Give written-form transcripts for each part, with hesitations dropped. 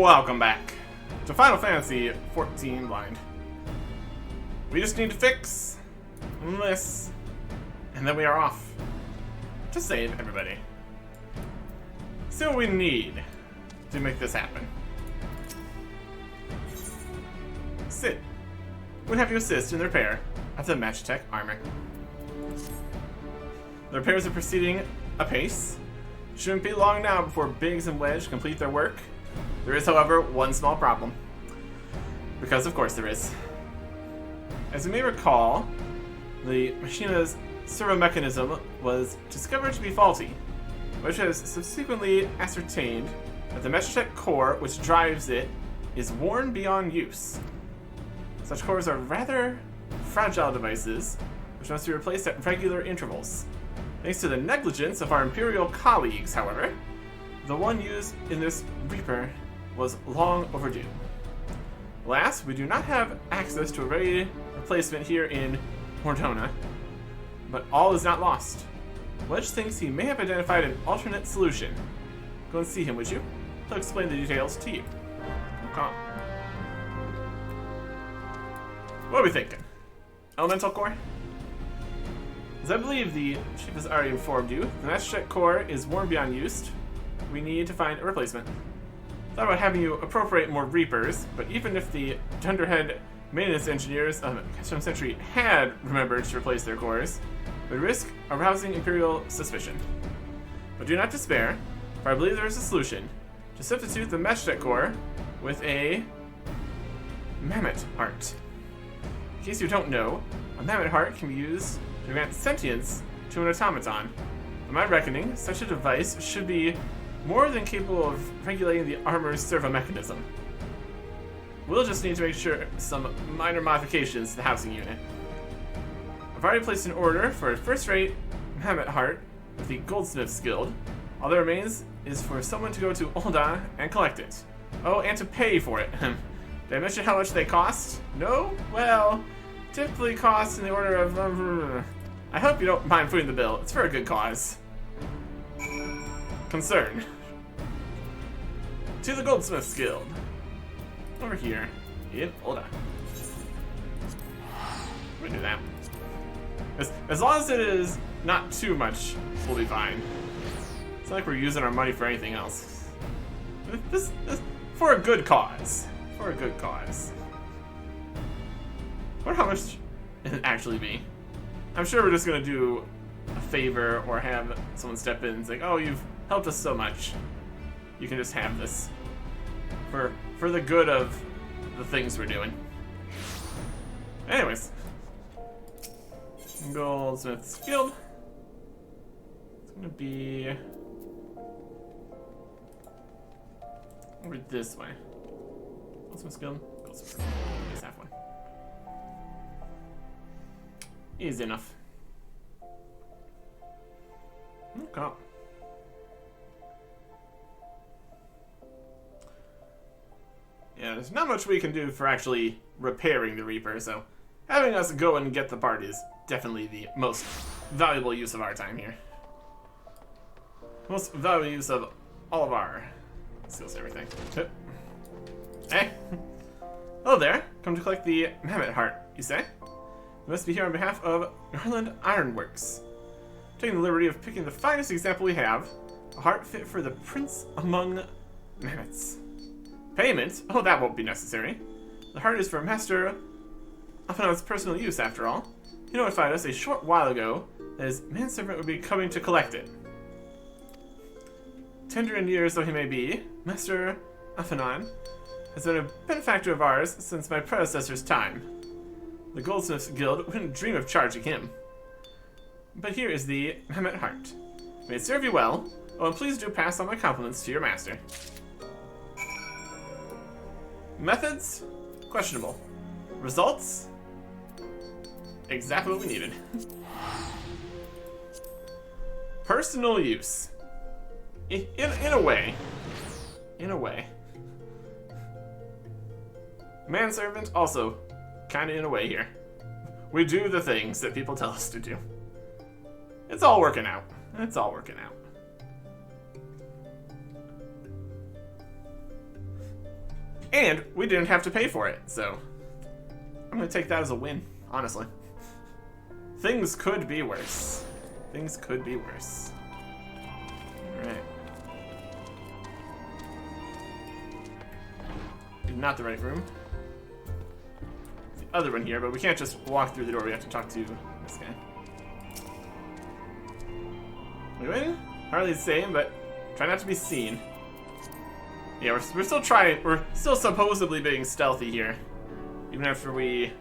Welcome back to Final Fantasy XIV Blind. We just need to fix this, and then we are off to save everybody. See what we need to make this happen. Sid, we'll have you assist in the repair of the Magitech armor. The repairs are proceeding apace. Shouldn't be long now before Biggs and Wedge complete their work. There is, however, one small problem. Because, of course, there is. As you may recall, the Machina's servo mechanism was discovered to be faulty, which has subsequently ascertained that the Magitech core which drives it is worn beyond use. Such cores are rather fragile devices, which must be replaced at regular intervals. Thanks to the negligence of our Imperial colleagues, however, the one used in this Reaper was long overdue. Alas, we do not have access to a ready replacement here in Mordona, but all is not lost. Wedge thinks he may have identified an alternate solution. Go and see him, would you? He'll explain the details to you. Okay. What are we thinking? Elemental core? As I believe the chief has already informed you, the Magitech core is worn beyond use. We need to find a replacement. Thought about having you appropriate more Reapers, but even if the dunderhead maintenance engineers of Castrum Centri had remembered to replace their cores, we risk arousing Imperial suspicion. But do not despair, for I believe there is a solution. To substitute the Magitech core with a Mammoth Heart. In case you don't know, a Mammoth Heart can be used to grant sentience to an automaton. By my reckoning, such a device should be more than capable of regulating the armor's servo mechanism. We'll just need to make sure some minor modifications to the housing unit. I've already placed an order for a first-rate Mammoth Heart with the Goldsmith's Guild. All that remains is for someone to go to Ul'dah and collect it. Oh, and to pay for it. Did I mention how much they cost? No? Well, typically cost in the order of... I hope you don't mind footing the bill. It's for a good cause. Concern. To the Goldsmith's Guild. Over here in Ul'dah. We do that. As long as it is not too much, we'll be fine. It's not like we're using our money for anything else. This for a good cause. For a good cause. I wonder how much it'd actually be. I'm sure we're just gonna do a favor or have someone step in and say, oh, you've helped us so much. You can just have this. For the good of the things we're doing. Anyways. Goldsmith's Guild. It's gonna be over this way. Goldsmith's Guild. Goldsmith's Guild. Just have one. Easy enough. Okay. Yeah, there's not much we can do for actually repairing the Reaper, so having us go and get the part is definitely the most valuable use of our time here. Most valuable use of all of our skills and everything. Hey! Hello there. Come to collect the Mammoth Heart, you say? You must be here on behalf of Garland Ironworks. Taking the liberty of picking the finest example we have, a heart fit for the prince among mammoths. Payment? Oh, that won't be necessary. The heart is for Master Afanon's personal use, after all. He notified us a short while ago that his manservant would be coming to collect it. Tender in years though he may be, Master Afanon has been a benefactor of ours since my predecessor's time. The Goldsmith's Guild wouldn't dream of charging him. But here is the Mammoth Heart. May it serve you well. Oh, and please do pass on my compliments to your master. Methods? Questionable. Results? Exactly what we needed. Personal use. In a way. In a way. Manservant, also kinda in a way here. We do the things that people tell us to do. It's all working out. It's all working out. And we didn't have to pay for it, so I'm gonna take that as a win, honestly. Things could be worse. Things could be worse. Alright. Not the right room. The other one here, but we can't just walk through the door. We have to talk to this guy. We win? Hardly the same, but try not to be seen. Yeah, we're still trying. We're still supposedly being stealthy here, even after we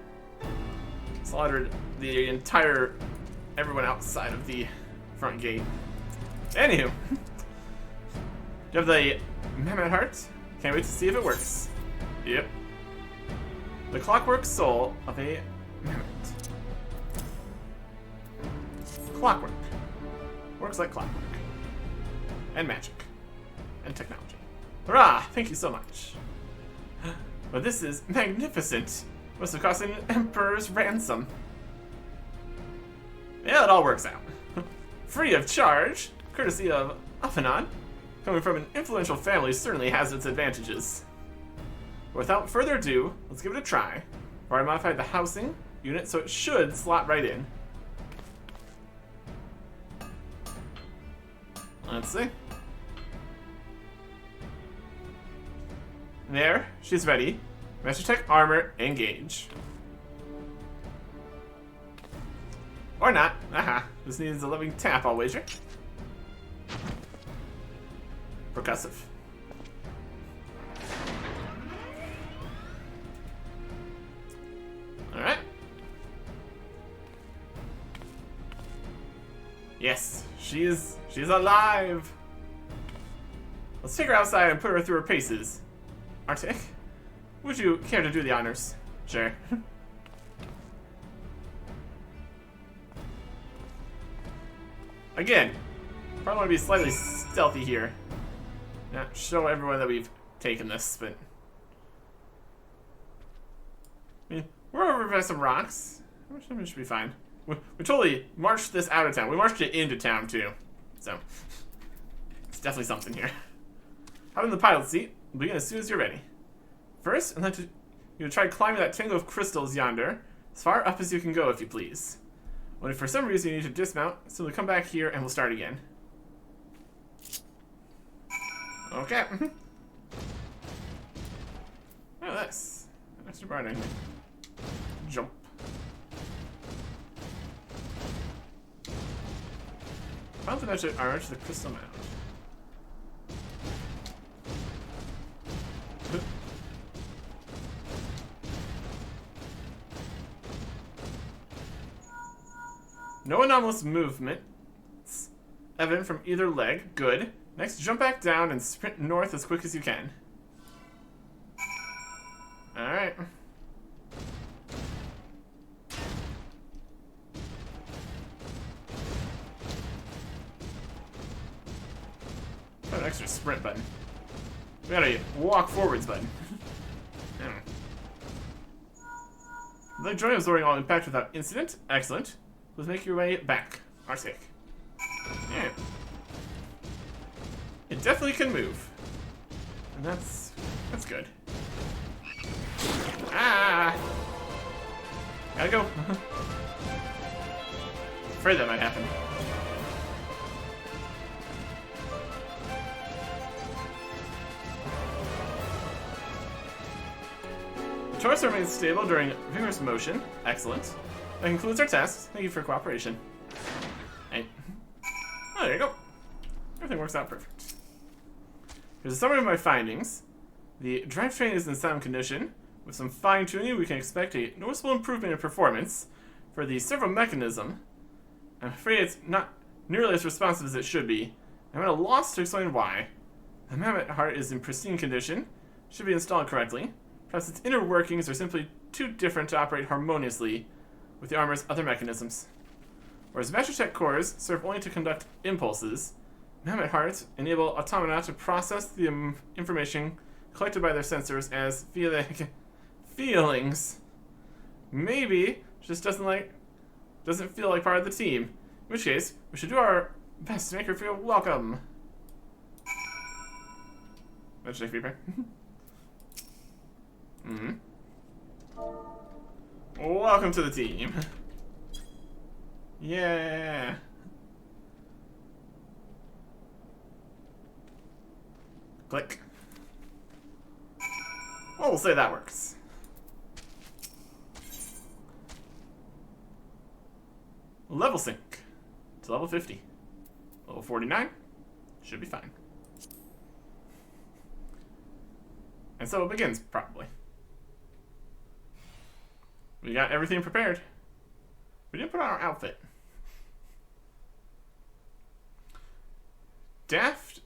slaughtered the entire everyone outside of the front gate. Anywho, do you have the Mammoth Heart? Can't wait to see if it works. Yep. The clockwork soul of a mammoth. Clockwork. Works like clockwork. And magic. And technology. Hurrah! Thank you so much. But this is magnificent. Must have cost an emperor's ransom. Yeah, it all works out. Free of charge, courtesy of Aphanon. Coming from an influential family certainly has its advantages. Without further ado, let's give it a try. I've already modified the housing unit, so it should slot right in. Let's see. There, she's ready. Master Tech Armor, engage. Or not. Aha. This needs a living tap, I'll wager. Percussive. Alright. Yes, she's alive. Let's take her outside and put her through her paces. Arctic, would you care to do the honors? Sure. Again, probably want to be slightly stealthy here. Not show everyone that we've taken this, but I mean, we're over by some rocks. We should be fine. We totally marched this out of town. We marched it into town too, so it's definitely something here. Hop in the pilot seat. We'll begin as soon as you're ready. First, I'd like you to try climbing that tangle of crystals yonder, as far up as you can go, if you please. When if for some reason you need to dismount, simply come back here and we'll start again. Okay. Oh, that's extra bar. Jump. Found the magic armor to the crystal mound. No anomalous movements evident from either leg. Good. Next, jump back down and sprint north as quick as you can. Alright. An extra sprint button. We got a walk forwards button. The joint absorbing all impact without incident. Excellent. Let's make your way back. Arctic. Yeah. It definitely can move. And that's good. Ah! Gotta go. Afraid that might happen. The torso remains stable during vigorous motion. Excellent. That concludes our test. Thank you for your cooperation. Hey. Oh, there you go. Everything works out perfect. Here's a summary of my findings. The drivetrain is in sound condition. With some fine-tuning, we can expect a noticeable improvement in performance. For the servo mechanism, I'm afraid it's not nearly as responsive as it should be. I'm at a loss to explain why. The Mammoth Heart is in pristine condition. Should be installed correctly. Perhaps its inner workings are simply too different to operate harmoniously with the armor's other mechanisms. Whereas Master Tech cores serve only to conduct impulses, Mammoth Hearts enable automata to process the information collected by their sensors as feelings. Maybe just doesn't feel like part of the team. In which case, we should do our best to make her feel welcome. Master Tech feedback. Mm-hmm. Welcome to the team. Yeah. Click. Well, we'll say that works. Level sync to level 50. Level 49 should be fine. And so it begins, probably. We got everything prepared. We didn't put on our outfit. Daft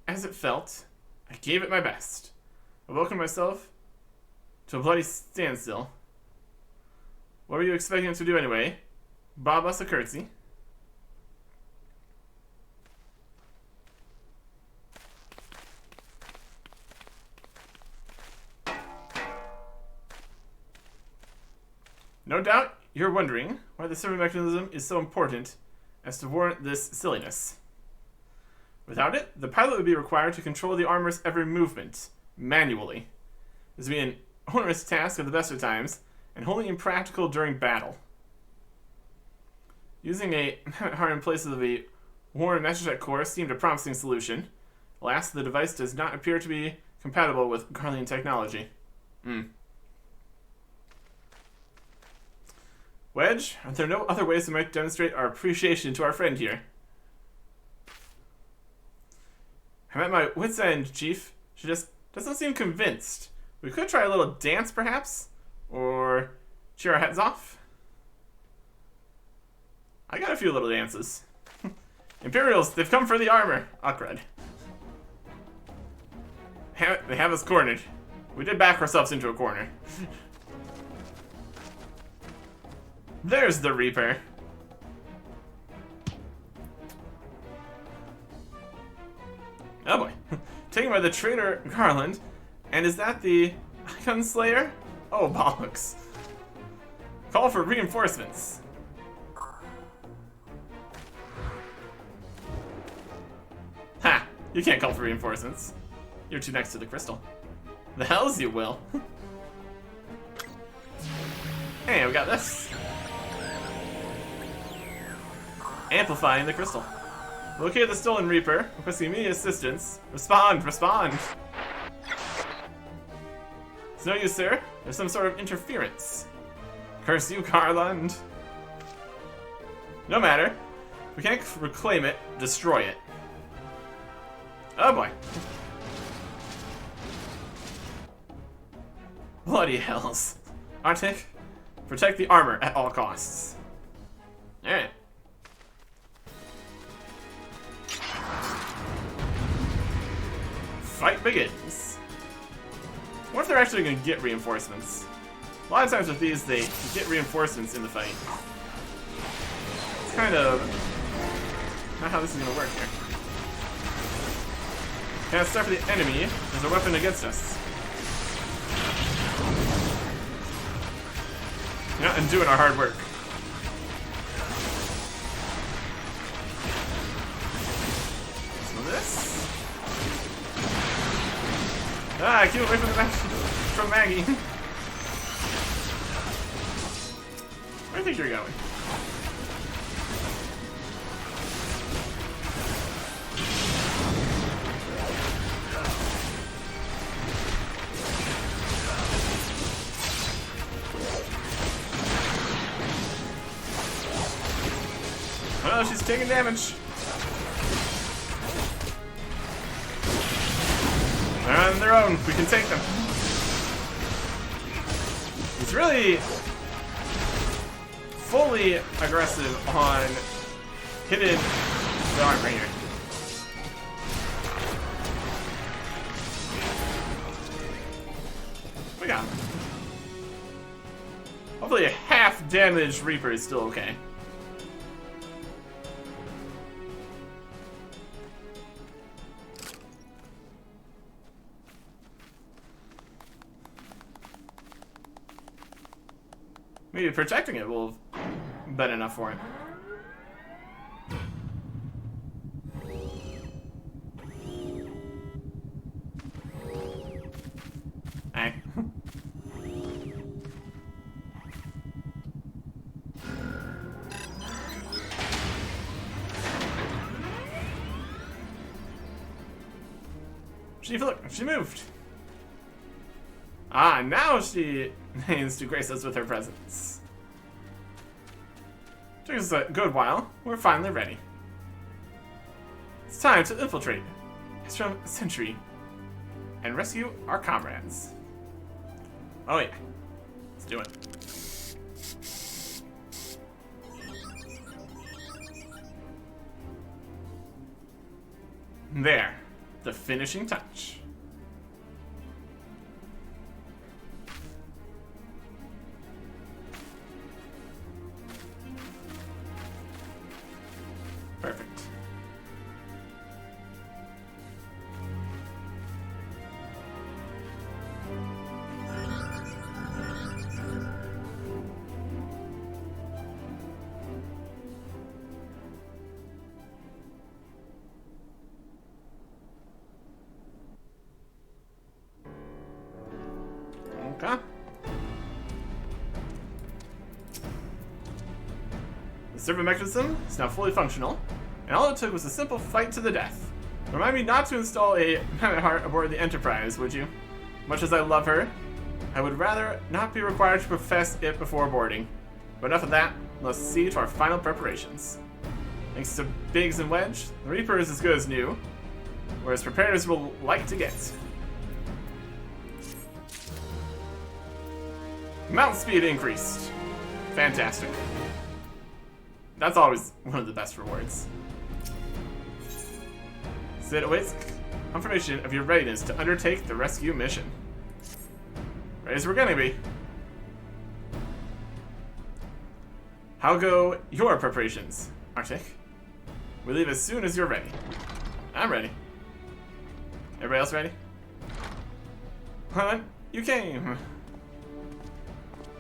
as it felt, I gave it my best. I welcomed myself to a bloody standstill. What were you expecting us to do anyway? Bob us a curtsy. No doubt you're wondering why the server mechanism is so important as to warrant this silliness. Without it, the pilot would be required to control the armor's every movement, manually. This would be an onerous task at the best of times, and wholly impractical during battle. Using a hard in place of a worn Masterset core seemed a promising solution. Alas, the device does not appear to be compatible with Garlean technology. Wedge, are there no other ways we might demonstrate our appreciation to our friend here? I'm at my wit's end, Chief. She just doesn't seem convinced. We could try a little dance, perhaps? Or cheer our heads off? I got a few little dances. Imperials, they've come for the armor. Awkward. They have us cornered. We did back ourselves into a corner. There's the Reaper. Oh boy. Taken by the traitor Garland. And is that the Icon Slayer? Oh, bollocks. Call for reinforcements. Ha! You can't call for reinforcements. You're too next to the crystal. The hells you will. Hey, we got this. Amplifying the crystal. Locate the stolen Reaper. Requesting immediate assistance. Respond! Respond! It's no use, sir. There's some sort of interference. Curse you, Garland. No matter. If we can't reclaim it, destroy it. Oh boy. Bloody hells. Arctic, protect the armor at all costs. Alright. Fight begins. What if they're actually going to get reinforcements? A lot of times with these, they get reinforcements in the fight. It's kind of not how this is going to work here. Can't start for the enemy as a weapon against us. You're not undoing our hard work. So this. Ah, keep away from the match from Maggie. Where do you think you're going? Oh, she's taking damage. They're on their own. We can take them. He's really fully aggressive on hitting the arm right here. We got him. Hopefully a half damaged Reaper is still okay. Maybe protecting it will have been enough for him. Hey. Look, she moved. Ah, now she deigns to grace us with her presence. Took us a good while. We're finally ready. It's time to infiltrate Castrum Centri and rescue our comrades. Oh yeah, let's do it. There, the finishing touch. Perfect. Okay. The servo mechanism is now fully functional, and all it took was a simple fight to the death. Remind me not to install a heart aboard the Enterprise, would you? Much as I love her, I would rather not be required to profess it before boarding. But enough of that, let's see to our final preparations. Thanks to Biggs and Wedge, the Reaper is as good as new, or as prepared as we'll like to get. Mount speed increased. Fantastic. That's always one of the best rewards. Sid awaits confirmation of your readiness to undertake the rescue mission. Ready as we're gonna be. How go your preparations, Arctic? We leave as soon as you're ready. I'm ready. Everybody else ready? Huh? You came.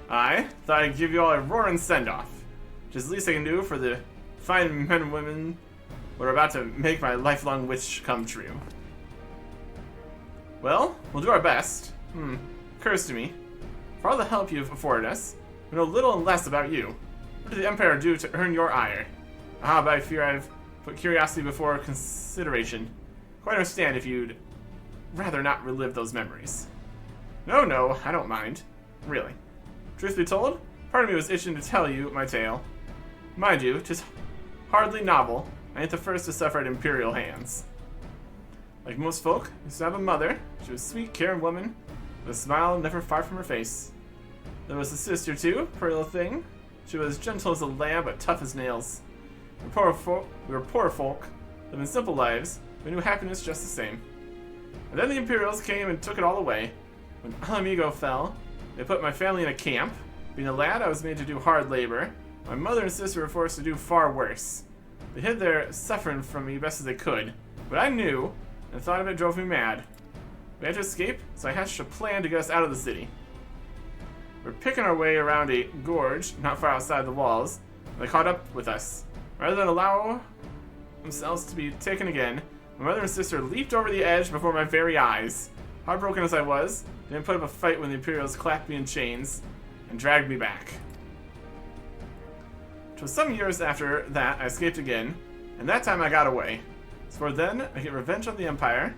I thought I'd give you all a roaring send-off, which is the least I can do for the fine men and women who are about to make my lifelong wish come true. Well, we'll do our best. Occurs to me, for all the help you've afforded us, we know little and less about you. What did the Empire do to earn your ire? Ah, but I fear I've put curiosity before consideration. Quite understand if you'd rather not relive those memories. No, I don't mind. Really. Truth be told, part of me was itching to tell you my tale. Mind you, 'tis hardly novel. I ain't the first to suffer at Imperial hands. Like most folk, I used to have a mother. She was a sweet, caring woman, with a smile never far from her face. There was a sister too, poor little thing. She was gentle as a lamb, but tough as nails. We were poor folk, living simple lives, but knew happiness just the same. And then the Imperials came and took it all away. When Alamigo fell, they put my family in a camp. Being a lad, I was made to do hard labor. My mother and sister were forced to do far worse. They hid their suffering from me best as they could, but I knew, and the thought of it drove me mad. We had to escape, so I hatched a plan to get us out of the city. We're picking our way around a gorge not far outside the walls, and they caught up with us. Rather than allow themselves to be taken again, my mother and sister leaped over the edge before my very eyes. Heartbroken as I was, they didn't put up a fight when the Imperials clapped me in chains and dragged me back. 'Twas some years after that I escaped again, and that time I got away. So for then, I get revenge on the Empire,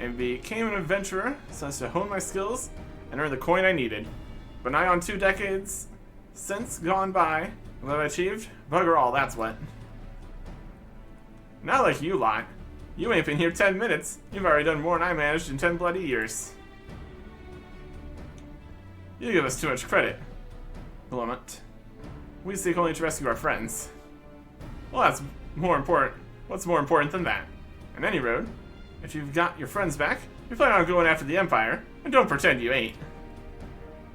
and became an adventurer so as to hone my skills and earn the coin I needed. But nigh on 2 decades since gone by, and what have I achieved? Bugger all, that's what. Not like you lot. You ain't been here 10 minutes. You've already done more than I managed in 10 bloody years. You give us too much credit, Willamette. We seek only to rescue our friends. Well, that's more important. What's more important than that? On any road, if you've got your friends back, you plan on going after the Empire, and don't pretend you ain't.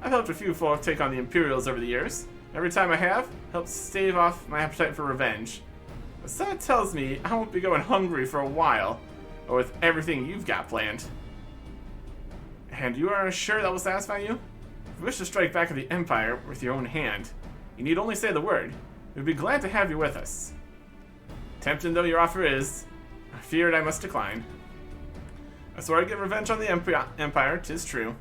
I've helped a few folk take on the Imperials over the years. Every time I have, helped stave off my appetite for revenge. But something tells me I won't be going hungry for a while, or with everything you've got planned. And you are sure that will satisfy you? If you wish to strike back at the Empire with your own hand, you need only say the word. We'd be glad to have you with us. Tempting though your offer is, I feared I must decline. I swore I'd get revenge on the Empire, 'tis true.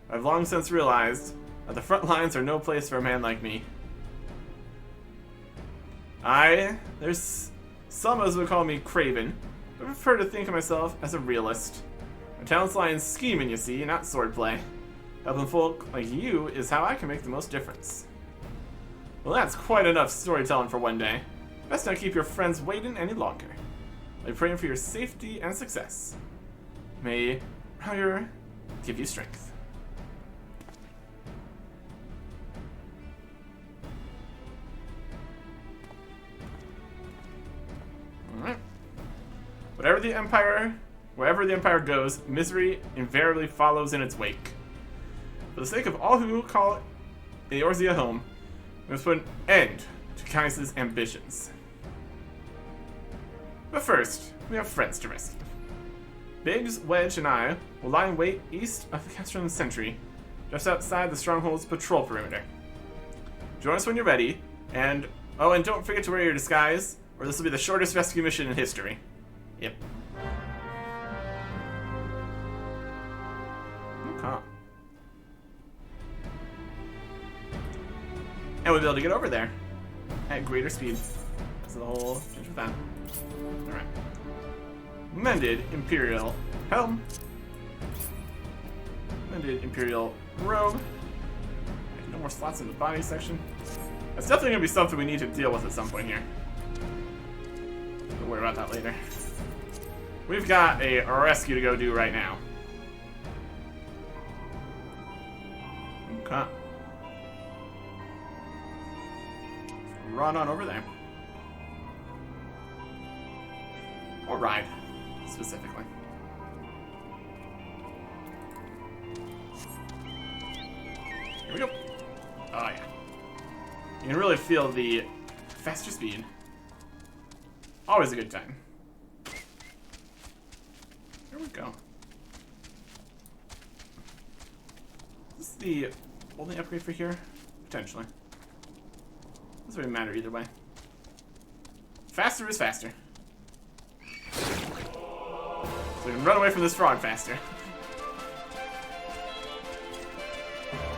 I've long since realized that the front lines are no place for a man like me. There's some as would call me craven, but I prefer to think of myself as a realist. My talents lie in scheming, you see, not swordplay. Helping folk like you is how I can make the most difference. Well, that's quite enough storytelling for one day. Best not keep your friends waiting any longer. I pray for your safety and success. May Ryer give you strength. Alright. Wherever the Empire goes, misery invariably follows in its wake. For the sake of all who call Eorzea home, we must put an end to Caius' ambitions. But first, we have friends to rescue. Biggs, Wedge, and I will lie in wait east of the Castrum Centri, just outside the stronghold's patrol perimeter. Join us when you're ready, and don't forget to wear your disguise, or this will be the shortest rescue mission in history. Yep. Okay. And we'll be able to get over there at greater speed. That's the whole change with that. Alright. Mended Imperial Helm. Mended Imperial Robe. No more slots in the body section. That's definitely going to be something we need to deal with at some point here. We'll worry about that later. We've got a rescue to go do right now. Okay. Run on over there. Or ride, specifically. Here we go. Oh, yeah. You can really feel the faster speed. Always a good time. Here we go. Is this the only upgrade for here? Potentially. Doesn't really matter either way. Faster is faster. So we can run away from this frog faster.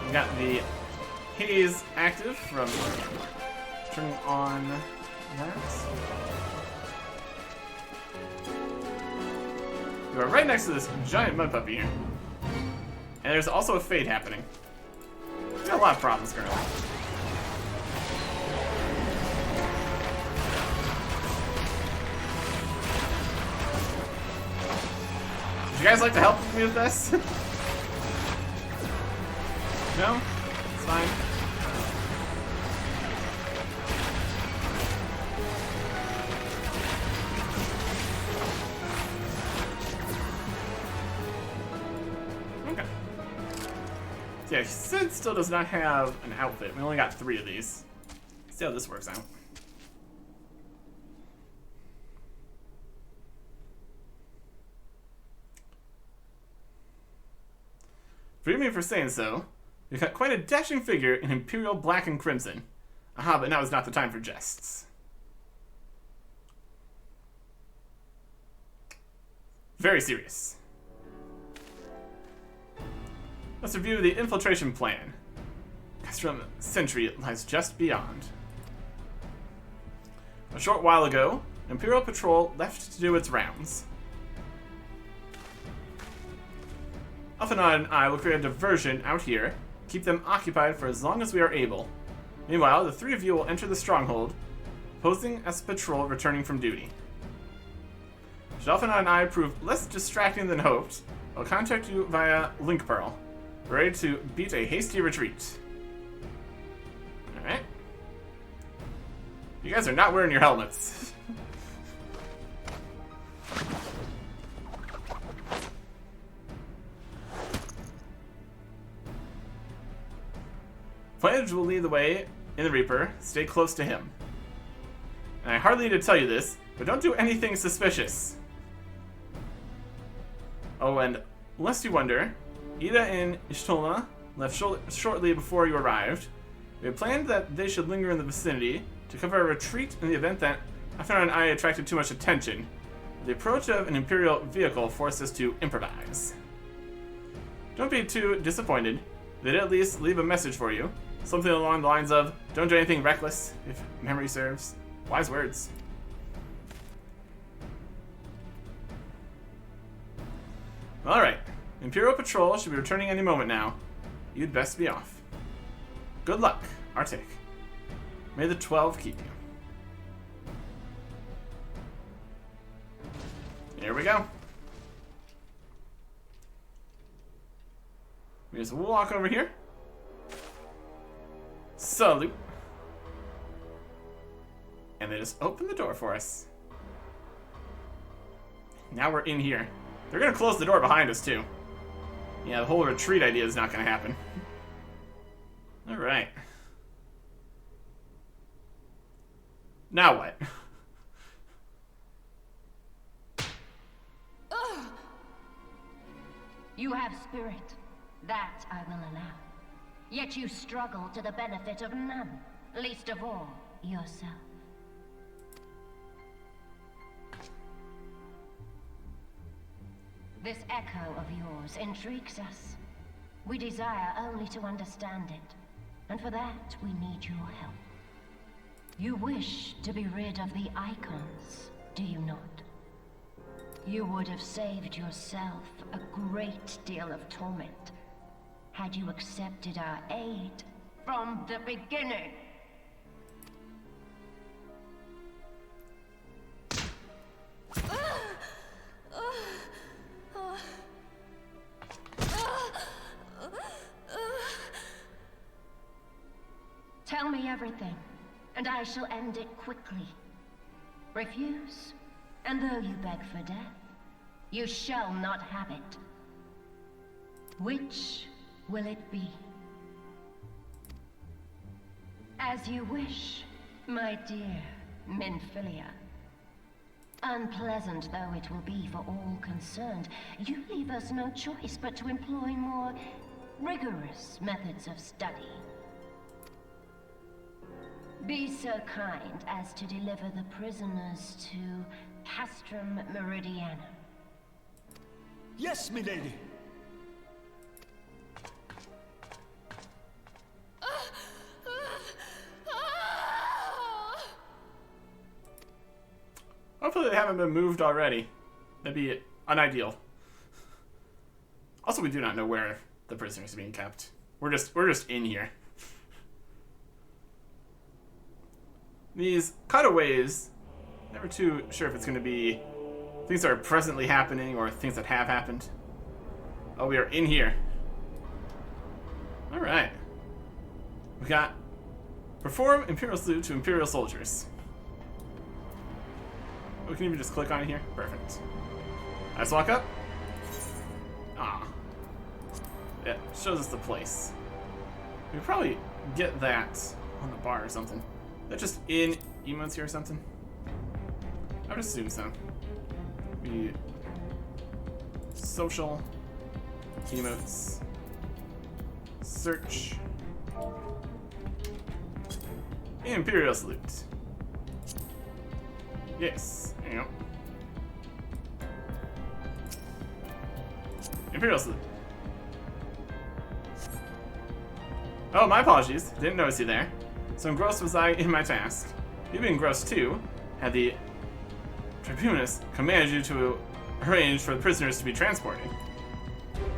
We got the haze active from turning on that. We are right next to this giant mud puppy here. And there's also a fade happening. We've got a lot of problems currently. Would you guys like to help me with this? No? It's fine. Okay. Yeah, Sid still does not have an outfit. We only got 3 of these. Let's see how this works out. Forgive me for saying so. You've got quite a dashing figure in Imperial black and crimson. Aha, but now is not the time for jests. Very serious. Let's review the infiltration plan. Castrum Centri lies just beyond. A short while ago, Imperial Patrol left to do its rounds. Alphanod and I will create a diversion out here, keep them occupied for as long as we are able. Meanwhile, the 3 of you will enter the stronghold, posing as patrol returning from duty. Should Alphanod and I prove less distracting than hoped, I'll contact you via Link Pearl, ready to beat a hasty retreat. Alright. You guys are not wearing your helmets. Pledge will lead the way in the Reaper. Stay close to him. And I hardly need to tell you this, but don't do anything suspicious. Oh, and lest you wonder, Ida and Ishtola left shortly before you arrived. We had planned that they should linger in the vicinity to cover a retreat in the event that Alphanod and I attracted too much attention. The approach of an Imperial vehicle forced us to improvise. Don't be too disappointed. They did at least leave a message for you. Something along the lines of, don't do anything reckless, if memory serves. Wise words. Alright. Imperial Patrol should be returning any moment now. You'd best be off. Good luck, Arctic. May the 12 keep you. Here we go. We just walk over here. Salute. And they just open the door for us. Now we're in here. They're gonna close the door behind us too. Yeah, the whole retreat idea is not gonna happen. Alright. Now what? You have spirit. That I will allow. Yet you struggle to the benefit of none, least of all, yourself. This echo of yours intrigues us. We desire only to understand it, and for that we need your help. You wish to be rid of the icons, do you not? You would have saved yourself a great deal of torment had you accepted our aid from the beginning. Tell me everything, and I shall end it quickly. Refuse, and though you beg for death, you shall not have it. Which will it be? As you wish, my dear Minfilia. Unpleasant though it will be for all concerned, you leave us no choice but to employ more rigorous methods of study. Be so kind as to deliver the prisoners to Castrum Meridianum. Yes, milady. Hopefully they haven't been moved already. That'd be unideal. Also, we do not know where the prisoners are being kept. We're just in here. These cutaways, never too sure if it's going to be things that are presently happening or things that have happened. Oh, we are in here. Alright. We got perform Imperial Salute to Imperial Soldiers. We can even just click on it here. Perfect. Let's walk up. Ah. Yeah, shows us the place. We could probably get that on the bar or something. Is that just in emotes here or something? I would assume so. We social emotes. Search. Imperial Salute. Yes, there you go. Imperial Salute. Oh, my apologies. Didn't notice you there. So engrossed was I in my task. You being engrossed too, had the Tribunus commanded you to arrange for the prisoners to be transported.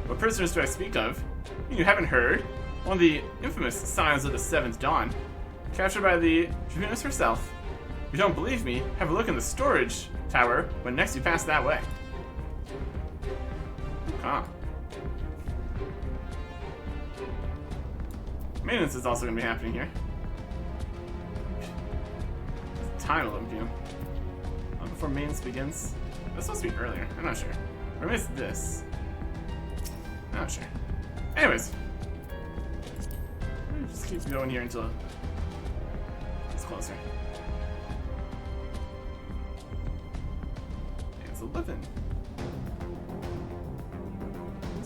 What prisoners do I speak of? You haven't heard? One of the infamous Scions of the Seventh Dawn, captured by the Tribunus herself. If you don't believe me, have a look in the storage tower when next you pass that way. Ah. Maintenance is also going to be happening here. Time overview. Before maintenance begins. That's supposed to be earlier. I'm not sure. Or maybe it's this. I'm not sure. Anyways. Just keep going here until it's closer. It's 11.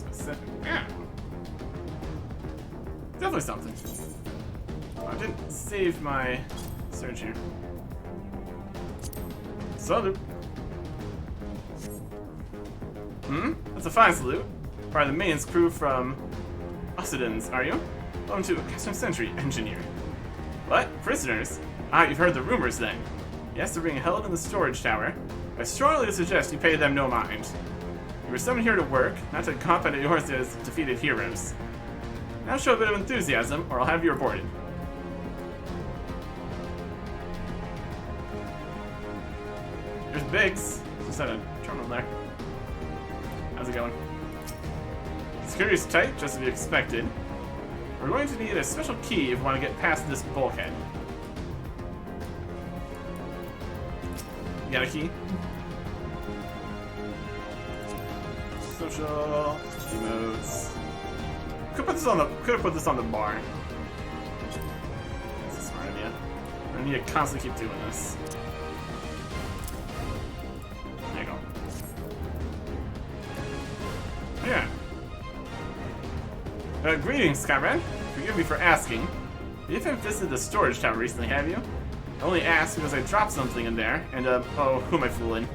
It's 7. Yeah. Definitely something. Oh, I didn't save my search here. Salute. That's a fine salute. Part of the maintenance crew from Occidens, are you? Welcome to Castrum Centri, engineer. What? Prisoners? Ah, you've heard the rumors then. Yes, they're being held in the storage tower. I strongly suggest you pay them no mind. You were summoned here to work, not to combat yours as defeated heroes. Now show a bit of enthusiasm, or I'll have you reported. There's Biggs. Just had a terminal there. How's it going? Security's tight, just as we expected. We're going to need a special key if we want to get past this bulkhead. You got a key? Social emotes. Could have put this on the bar. That's a smart idea. I need to constantly keep doing this. There you go. Yeah. Greetings, comrade. Forgive me for asking. You haven't visited the storage tower recently, have you? I only asked because I dropped something in there, and oh, who am I fooling?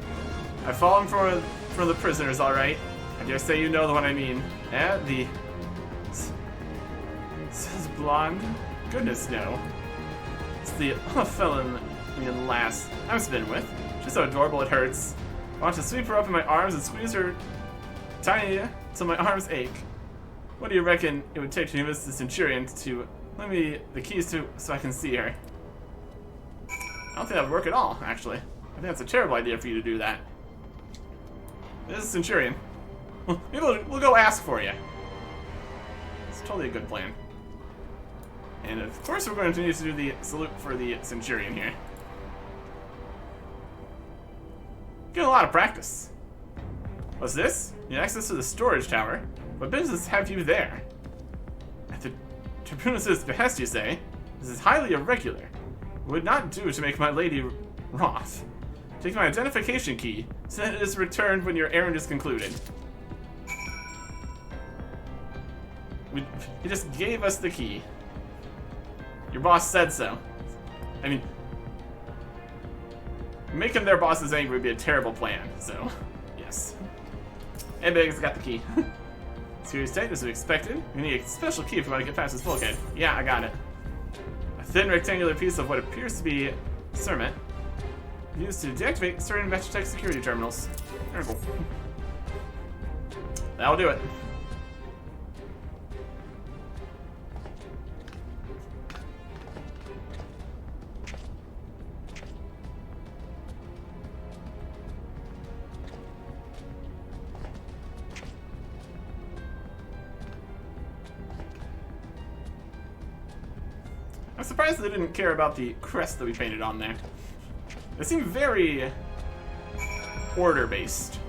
I've fallen for the prisoners, alright. I dare say you know the one I mean. The... Says blonde? Goodness, no. It's the felon lass I'm spinning with. She's so adorable it hurts. I want to sweep her up in my arms and squeeze her tiny till my arms ache. What do you reckon it would take to convince the Centurion to lend me the keys to so I can see her? I don't think that would work at all, actually. I think that's a terrible idea for you to do that. This is Centurion. Maybe we'll go ask for you. It's totally a good plan. And of course we're going to need to do the salute for the Centurion here. Getting a lot of practice. What's this? You have access to the storage tower. What business have you there? At the Tribunus's behest, you say? This is highly irregular. It would not do to make my lady wroth. Take my identification key, so that it is returned when your errand is concluded. He just gave us the key. Your boss said so. I mean, making their bosses angry would be a terrible plan, so, yes. Hey, Biggs got the key. Serious state, as we expected. We need a special key if we want to get past this bulkhead. Yeah, I got it. A thin rectangular piece of what appears to be cermet, used to deactivate certain Metrotech security terminals. Very cool. That'll do it. I'm surprised they didn't care about the crest that we painted on there. They seem very order-based.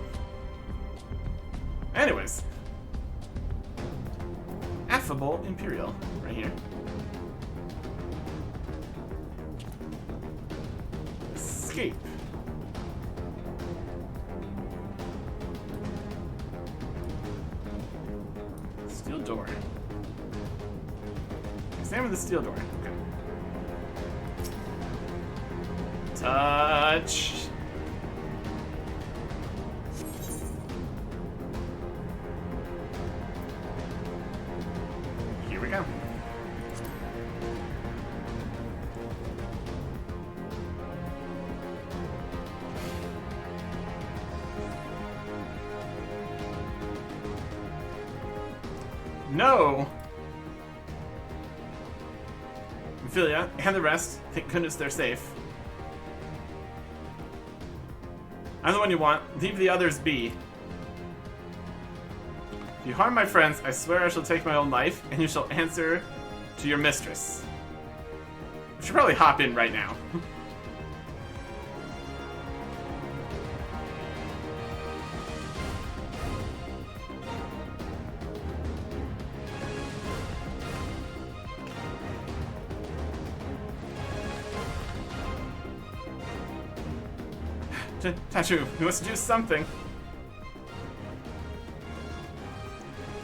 Anyways. Affable Imperial, right here. Escape. Steel door. Examine the steel door. Okay. Touch. Here we go. No! Ophelia and the rest, thank goodness they're safe. I'm the one you want. Leave the others be. If you harm my friends, I swear I shall take my own life, and you shall answer to your mistress. We should probably hop in right now. Tattoo, we must do something.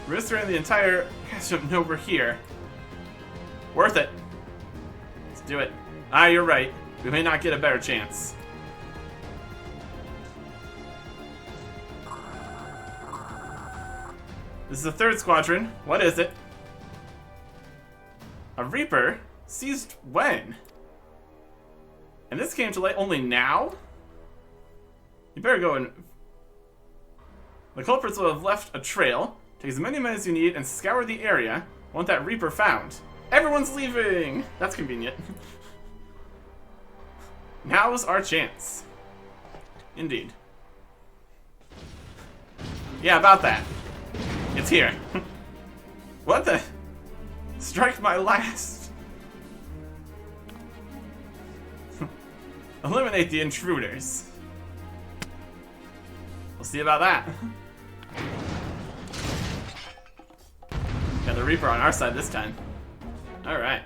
Restoring the entire Castrum. No, we're here. Worth it. Let's do it. Ah, you're right. We may not get a better chance. This is the third squadron. What is it? A Reaper? Seized when? And this came to light only now? You better go and... The culprits will have left a trail. Take as many men as you need and scour the area. Want that Reaper found. Everyone's leaving! That's convenient. Now's our chance. Indeed. Yeah, about that. It's here. What the? Strike my last. Eliminate the intruders. We'll see about that. Got the Reaper on our side this time. Alright.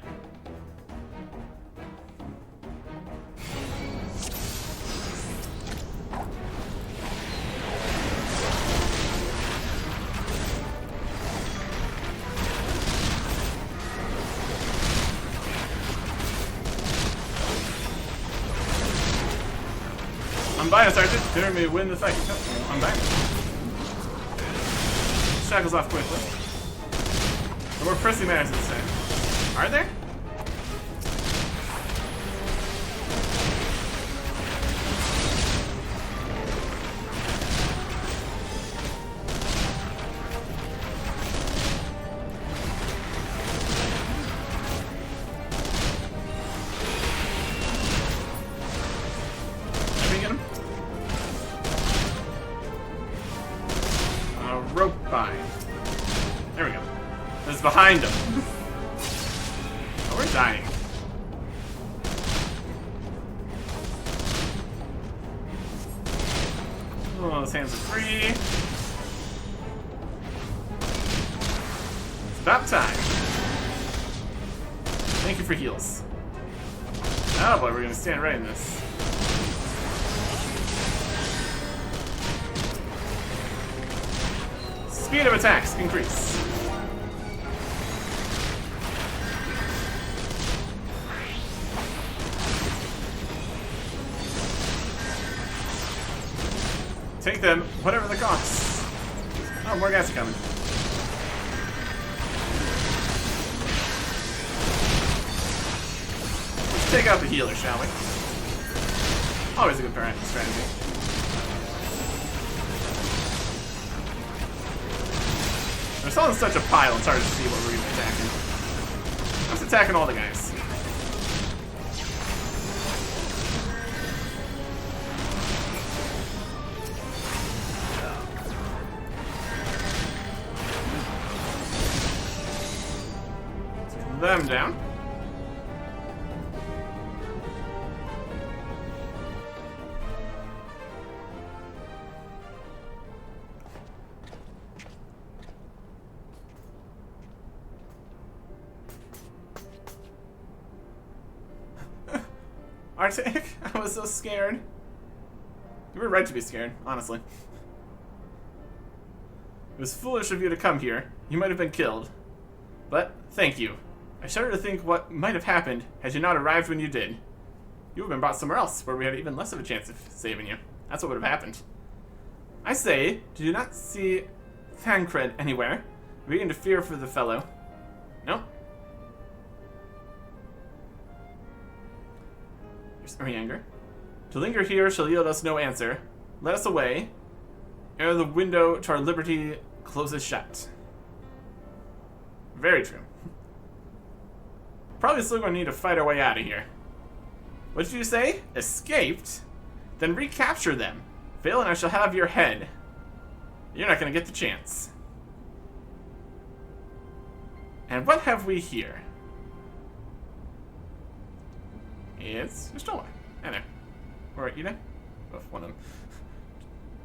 I'm buying a Sergeant. Consider me win the fight. Oh, I'm back. Shackles off quickly. There were pressing matters this time. Are there? Did we get him? Rope bind. There we go. It's behind him. Oh, we're dying. Oh, those hands are free. It's about time. Thank you for heals. Oh boy, we're gonna stand right in this. Speed of attacks increase. Take them, whatever the cost. Oh, more guys are coming. Let's take out the healer, shall we? Always a good strategy. There's all in such a pile, it's hard to see what we're even attacking. I'm just attacking all the guys. Them down. Arctic, I was so scared. You were right to be scared, honestly. It was foolish of you to come here. You might have been killed. But, thank you. I shudder to think what might have happened had you not arrived when you did. You would have been brought somewhere else, where we had even less of a chance of saving you. That's what would have happened. I say, did you not see Thancred anywhere? Beginning to fear for the fellow. No? You're stirring anger. To linger here shall yield us no answer. Let us away, ere the window to our liberty closes shut. Very true. Probably still going to need to fight our way out of here. What did you say? Escaped? Then recapture them. Fail and I shall have your head. You're not going to get the chance. And what have we here? It's Stola. I know. Or Ida? Both one of them.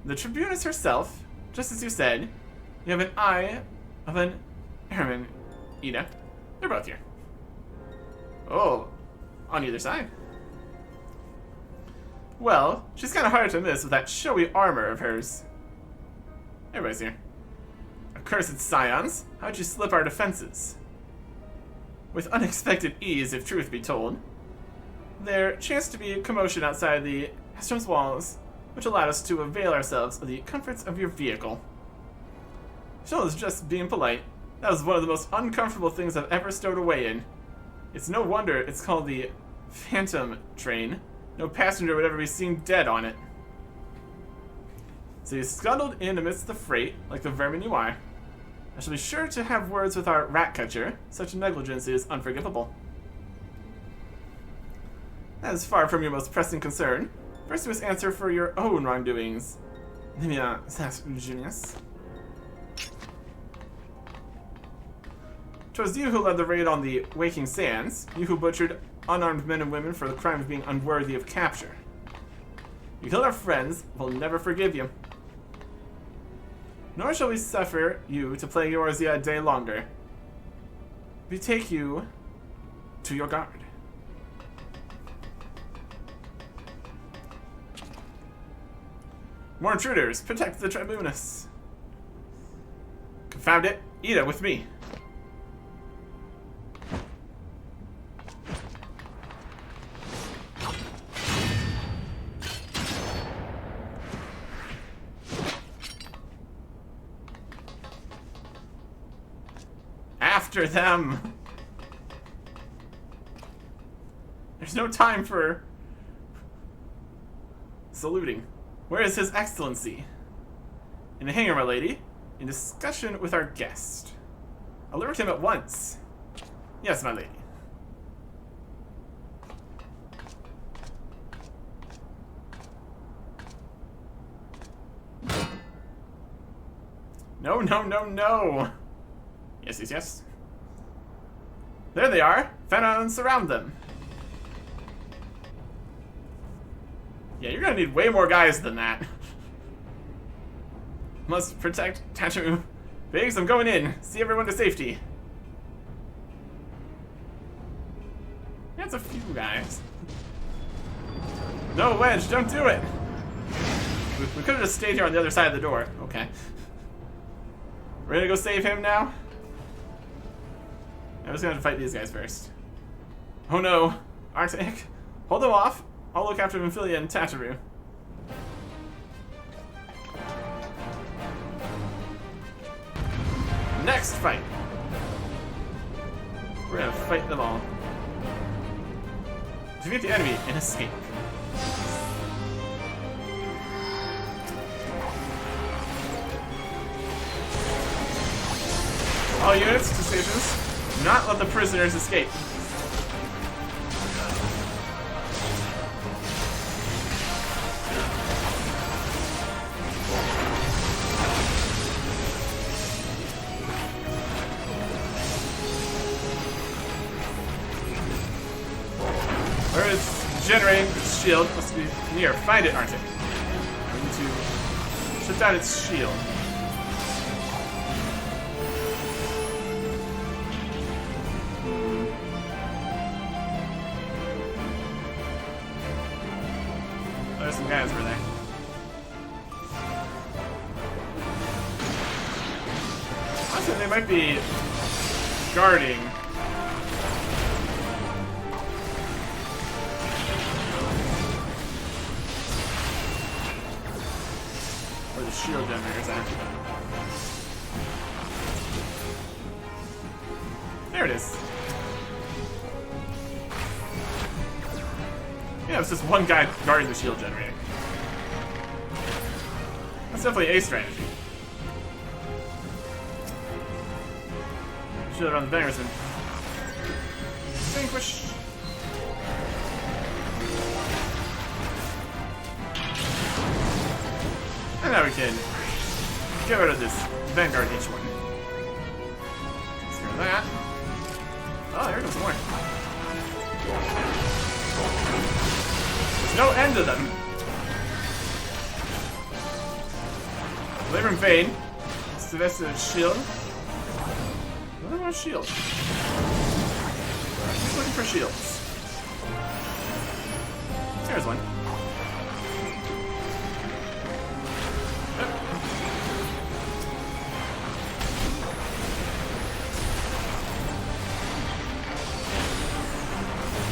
The Tribunus herself, just as you said. You have an eye of an Airman, Ida. They're both here. Oh, on either side. Well, she's kind of hard to miss with that showy armor of hers. Everybody's here. Accursed scions, how'd you slip our defenses? With unexpected ease, if truth be told. There chanced to be a commotion outside the Castrum's walls, which allowed us to avail ourselves of the comforts of your vehicle. Sheila was just being polite. That was one of the most uncomfortable things I've ever stowed away in. It's no wonder it's called the Phantom train. No passenger would ever be seen dead on it. So you scuttled in amidst the freight, like the vermin you are. I shall be sure to have words with our rat catcher. Such negligence is unforgivable. That is far from your most pressing concern. First you must answer for your own wrongdoings. That's genius. 'Twas you who led the raid on the Waking Sands. You who butchered unarmed men and women for the crime of being unworthy of capture. You killed our friends. We'll never forgive you. Nor shall we suffer you to plague yours yet a day longer. We take you to your guard. More intruders! Protect the tribunus! Confound it! Ida, with me! After them! There's no time for saluting. Where is His Excellency? In the hangar, my lady. In discussion with our guest. Alert him at once. Yes, my lady. No, no, no, no. Yes, yes, yes. There they are. Fan out and surround them. Yeah, you're gonna need way more guys than that. Must protect Castrum. Biggs, I'm going in. See everyone to safety. That's a few guys. No, Wedge, don't do it. We could have just stayed here on the other side of the door. Okay. Ready to go save him now? I was gonna have to fight these guys first. Oh no. Arctic. Hold them off. I'll look after Amphilia and Tataru. Next fight! We're gonna fight them all. Defeat the enemy and escape. All units to stations. Do not let the prisoners escape. Where is generating its shield? Must be near. Find it, Arctic. I need to shut down its shield. There's some guys over there. Honestly, they might be guarding. Where the shield generators at. There it is. Yeah, it's just one guy guarding the shield generator. That's definitely a strategy. Shield around the bangers and vanquish. And now we can get rid of this Vanguard H1. Screw that. Oh, there goes more. There's no end to them. Labor in vain. It's the best of the shield. I don't want a shield. I'm just looking for shields. There's one.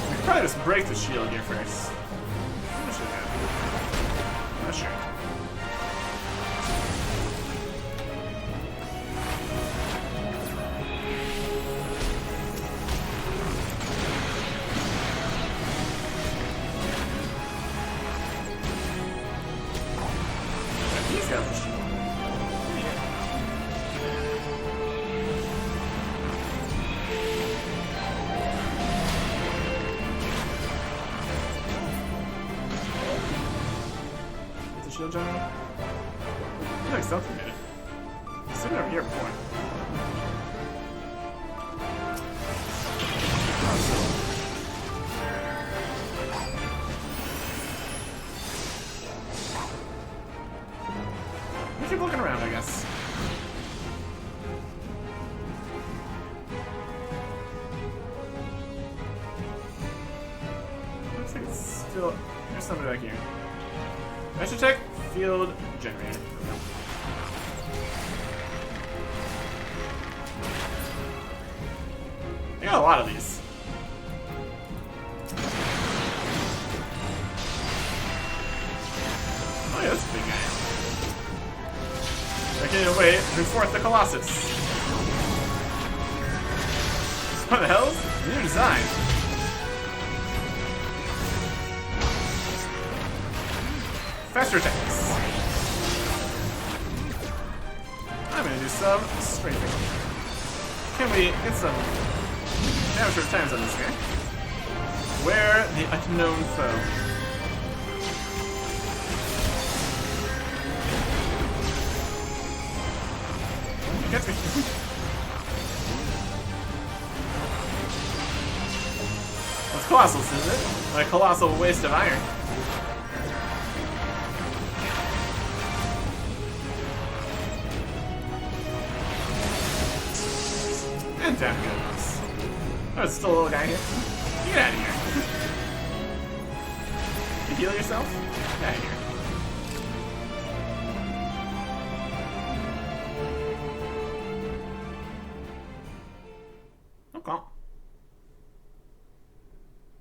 We could probably just break the shield here first. What should happen? I'm not sure. shield general? Looks like something did it. I've seen it over here before. We keep looking around, I guess. Looks like it's still. There's something back here. I should check field generator. I got a lot of these. Oh yeah, that's a big guy. I can't wait to enforce the Colossus. What the hell? New design. Faster attacks. I'm gonna do some strafing. Can we get some damage times on this guy? Where the unknown foe? Gets me. That's colossal, isn't it? What a colossal waste of iron. And down goes. Oh, there's still a little guy here. Get out of here. You heal yourself? Get out of here. Okay.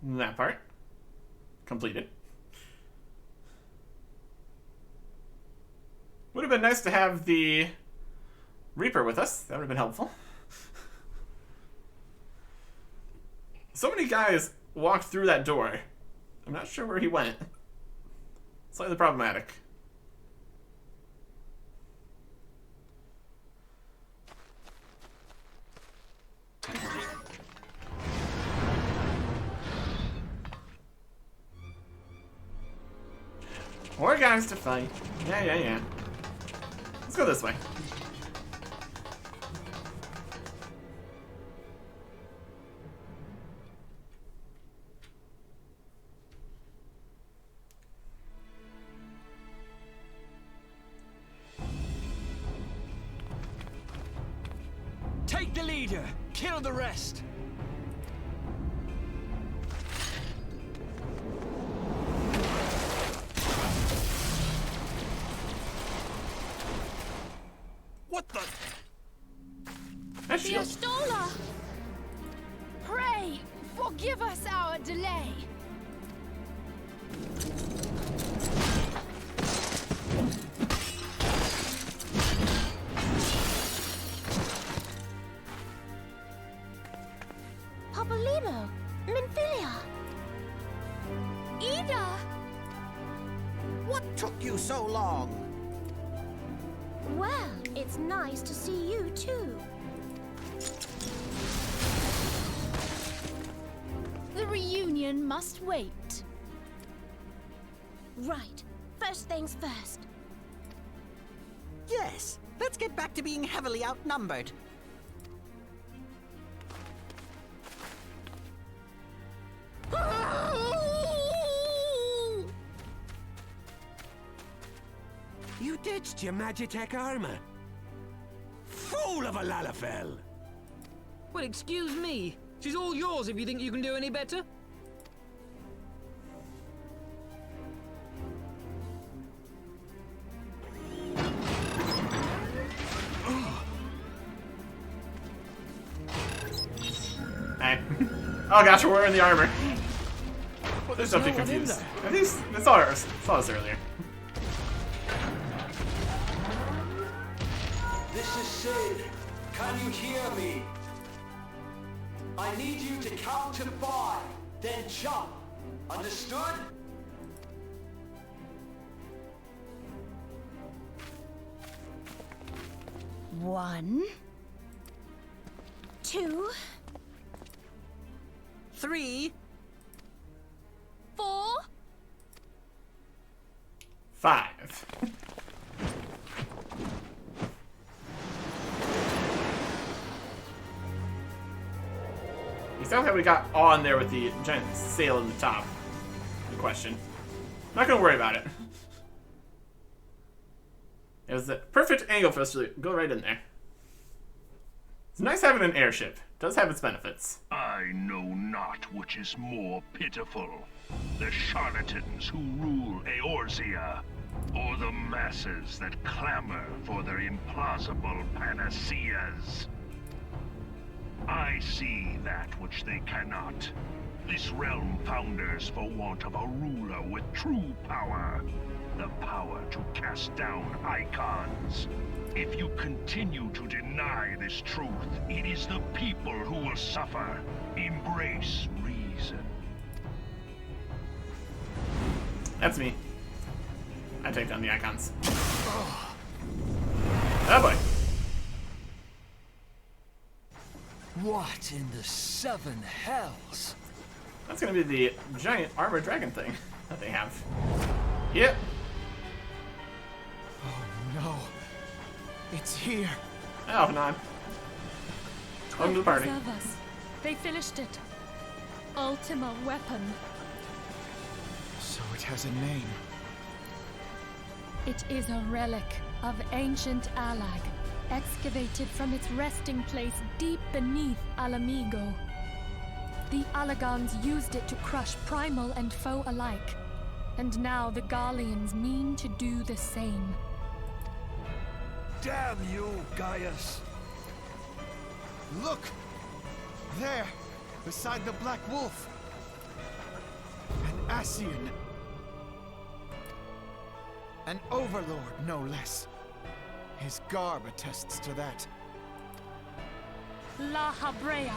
That part. Completed. Would have been nice to have the Reaper with us. That would have been helpful. So many guys walked through that door. I'm not sure where he went. Slightly problematic. More guys to fight. Yeah. Let's go this way. Take the leader, kill the rest. What the? Fiastola! Pray, forgive us our delay. Papolimo, Minfilia. Ida! What took you so long? Well, it's nice to see you too. The reunion must wait. Right. First things first. Yes, let's get back to being heavily outnumbered. You ditched your Magitech armor. Fool of a Lalafell! Well, excuse me. She's all yours if you think you can do any better. Hey. Oh gosh, we're wearing the armor. Well, there's something no one in confused. there. At least I saw us earlier. This is Sid. Can you hear me? I need you to count to 5, then jump. Understood? One, 2, 3, 4, 5. You sound like we got on there with the giant sail in the top. Good question. I'm not gonna worry about it. It was the perfect angle for us to go right in there. It's nice having an airship. It does have its benefits. I know not which is more pitiful, the charlatans who rule Eorzea, or the masses that clamor for their implausible panaceas. I see that which they cannot. This realm founders for want of a ruler with true power. The power to cast down icons. If you continue to deny this truth, it is the people who will suffer. Embrace reason. That's me. I take down the icons. Oh boy. What in the seven hells? That's gonna be the giant armored dragon thing that they have. Yep. Oh no. It's here. Oh, no. Welcome to the party. Preserve us. They finished it. Ultima weapon. So it has a name. It is a relic of ancient Alag, excavated from its resting place deep beneath Alamigo. The Alagons used it to crush primal and foe alike, and now the Garleans mean to do the same. Damn you, Gaius! Look! There, beside the Black Wolf. An Ascian. An overlord, no less. His garb attests to that. La Habrea.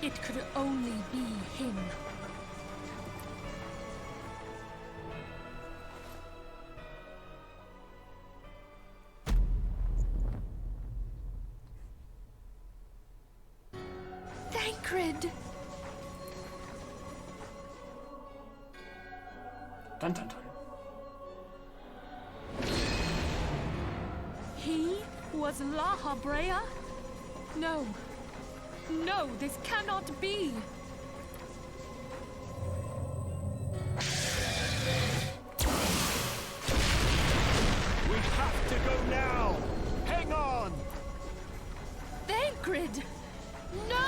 It could only be him. Thancred! Dun dun dun. He was La Habrea? No. No, this cannot be! We have to go now! Hang on! Thancred! No!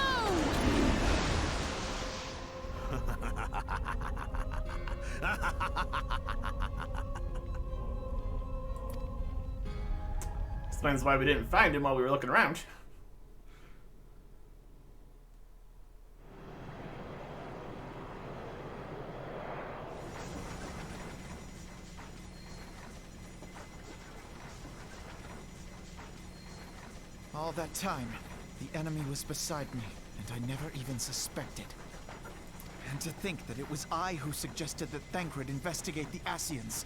Explains why we didn't find him while we were looking around. All that time, the enemy was beside me, and I never even suspected. And to think that it was I who suggested that Thancred investigate the Ascians.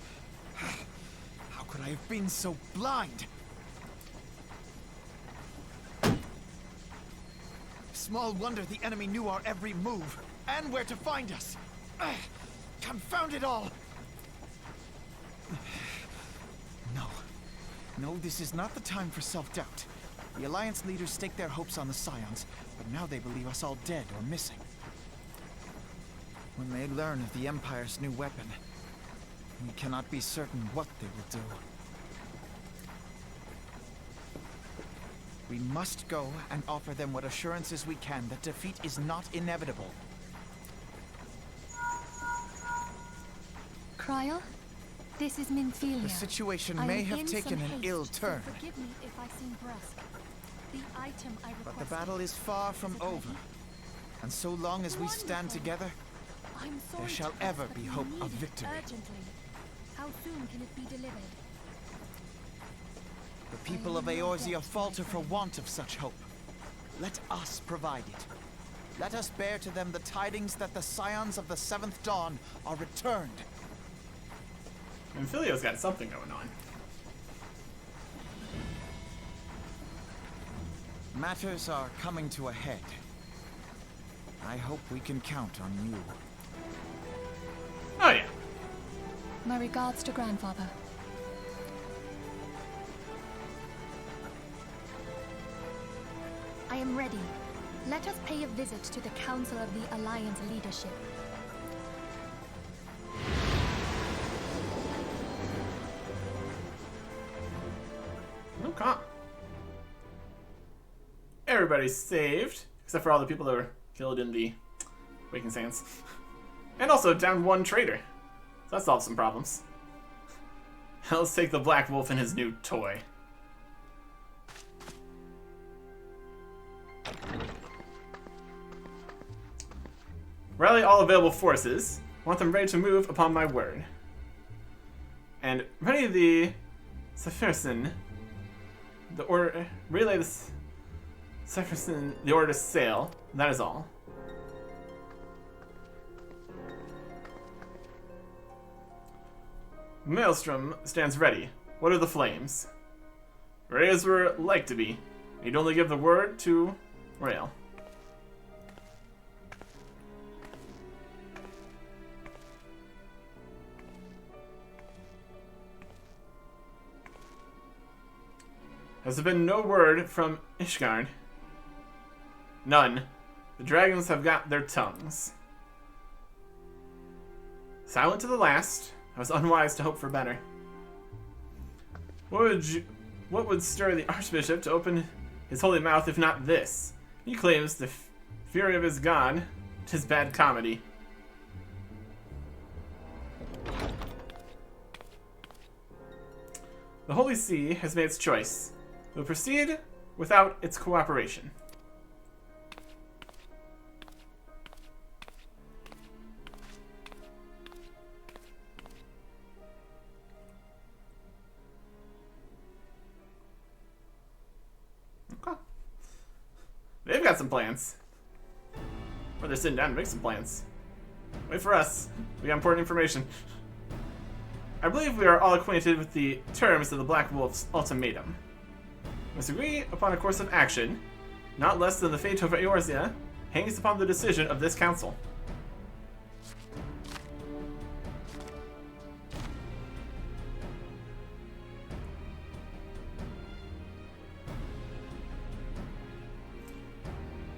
How could I have been so blind? Small wonder the enemy knew our every move, and where to find us. Confound it all! No. No, this is not the time for self-doubt. The Alliance leaders staked their hopes on the Scions, but now they believe us all dead or missing. When they learn of the Empire's new weapon, we cannot be certain what they will do. We must go and offer them what assurances we can that defeat is not inevitable. Cryle, this is Minfilia. The situation I may am have in taken some an haste, ill so turn, forgive me if I seem brusque. The item I but the requested battle is far from is ready. over. And so long as we stand Wonderful. together, I'm sorry there shall to ask, ever but be we hope need of it victory. Urgently. How soon can it be delivered? the people of Eorzea falter for want of such hope. Let us provide it. Let us bear to them the tidings that the Scions of the Seventh Dawn are returned. Minfilio's got something going on. Matters are coming to a head. I hope we can count on you. Oh yeah. My regards to Grandfather. I am ready. Let us pay a visit to the Council of the Alliance leadership. Okay. Everybody's saved, except for all the people that were killed in the Waking Sands. And also down one traitor. So that solves some problems. Let's take the Black Wolf and his new toy. Rally all available forces. Want them ready to move upon my word. And ready the Sepherson. The order. Relay the Sepherson the order to sail. That is all. Maelstrom stands ready. What are the flames? Ready as we're like to be. Need only give the word to rail. Has there been no word from Ishgard? None. The dragons have got their tongues. Silent to the last. I was unwise to hope for better. What would stir the Archbishop to open his holy mouth if not this? He claims the fury of his god. 'Tis bad comedy. The Holy See has made its choice. It will proceed without its cooperation. Okay. They've got some plans. Or they're sitting down to make some plans. Wait for us. We got important information. I believe we are all acquainted with the terms of the Black Wolf's ultimatum. We must agree upon a course of action, not less than the fate of Eorzea hangs upon the decision of this council.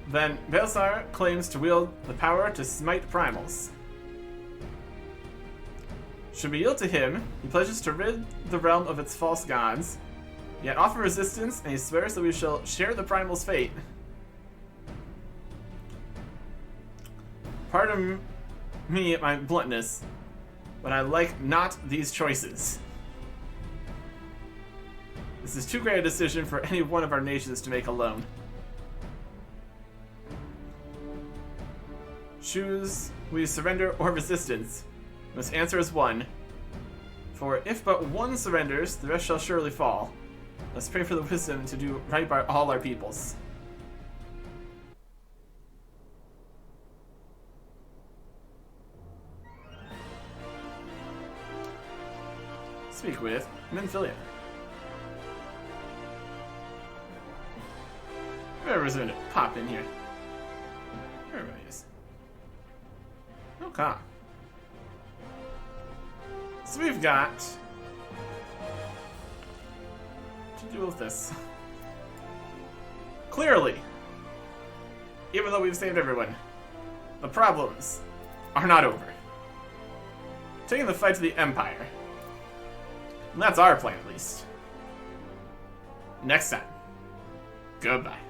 Then Baelsar claims to wield the power to smite primals. Should we yield to him, he pledges to rid the realm of its false gods, yet offer resistance, and he swears that we shall share the primal's fate. Pardon me my bluntness, but I like not these choices. This is too great a decision for any one of our nations to make alone. Choose we surrender or resistance. We must answer as one. For if but one surrenders, the rest shall surely fall. Let's pray for the wisdom to do right by all our peoples. Speak with Menphilia. Whoever's gonna pop in here. Everybody is. Okay. So we've got to deal with this. Clearly, even though we've saved everyone, the problems are not over. Taking the fight to the Empire. And that's our plan, at least. Next time. Goodbye.